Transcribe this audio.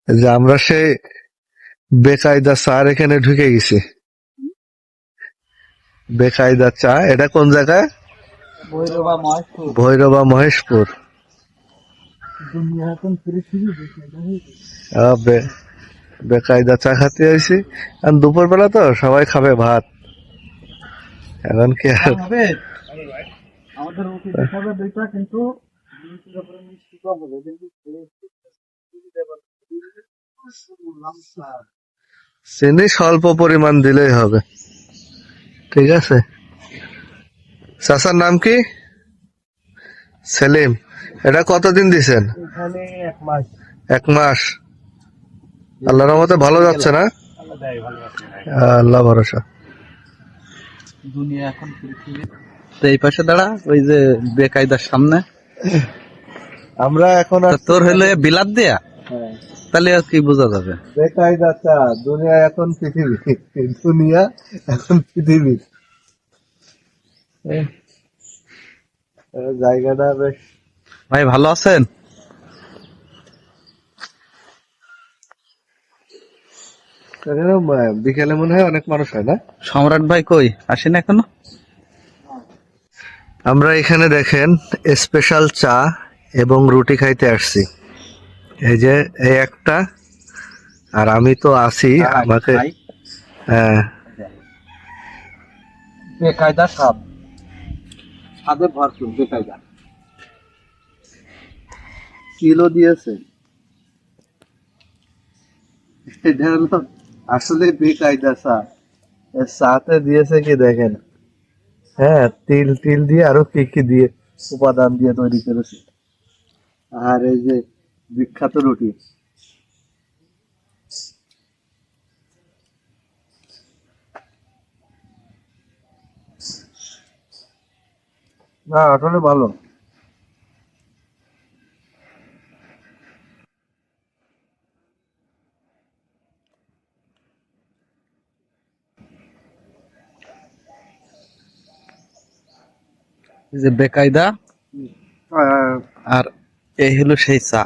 এই যে আমরা সেই বেকায়দা চা এখানে ঢুকে গেছি। বেকায়দা চা, এটা কোন জায়গায়? ভৈরবা মহেশপুর। বেকায়দা চা খাতে আইছি। আর দুপুর বেলা তো সবাই খাবে ভাত, এখন কি আর আমাদের রুটি দেখাবে দুইটা, কিন্তু মিষ্টি কম হবে, কিন্তু চিনি স্বল্প পরিমাণ দিলেই হবে। ঠিক আছে। চাচার নাম কি? সেলিম। এটা কতদিন দিছেন? এখানে 1 মাস। 1 মাস। আল্লাহর রহমতে ভালো যাচ্ছে না? আল্লাহ দেয়, ভালো আছে। আল্লাহ ভরসা। দুনিয়া এখন পৃথিবী। তো এই পাশে দাঁড়া, ওই যে বেকায়দার সামনে। আমরা এখন তোর হইলে বিলাত দেয়া, তাহলে আর কি বোঝা যাবে? বেকায়দা চা, দুনিয়া এখন পৃথিবী। দুনিয়া এখন পৃথিবী। জায়গাটা বেশ। ভাই ভালো আছেন? বিকেলে মনে হয় অনেক মানুষ হয় না? সম্রাট ভাই কই আসেন এখনো? আমরা এখানে দেখেন স্পেশাল চা এবং রুটি খাইতে আসছি। এই যে এই একটা, আর আমি তো আছি, আমাকে বেকায়দা স্বাদ, স্বাদে ভরপুর বেকায়দা। কিলো দিয়েছে। এটা হলো আসলে বেকায়দা চা। এর চাতে দিয়েছে কি দেখেন, হ্যাঁ, তিল তিল দিয়ে আরো কি কি দিয়ে উপাদান দিয়ে তৈরি করেছে। আর এই যে বিখ্যাত রুটি। না আসলে ভালো। এই যে বেকায়দা, আর এই হলো সেই চা।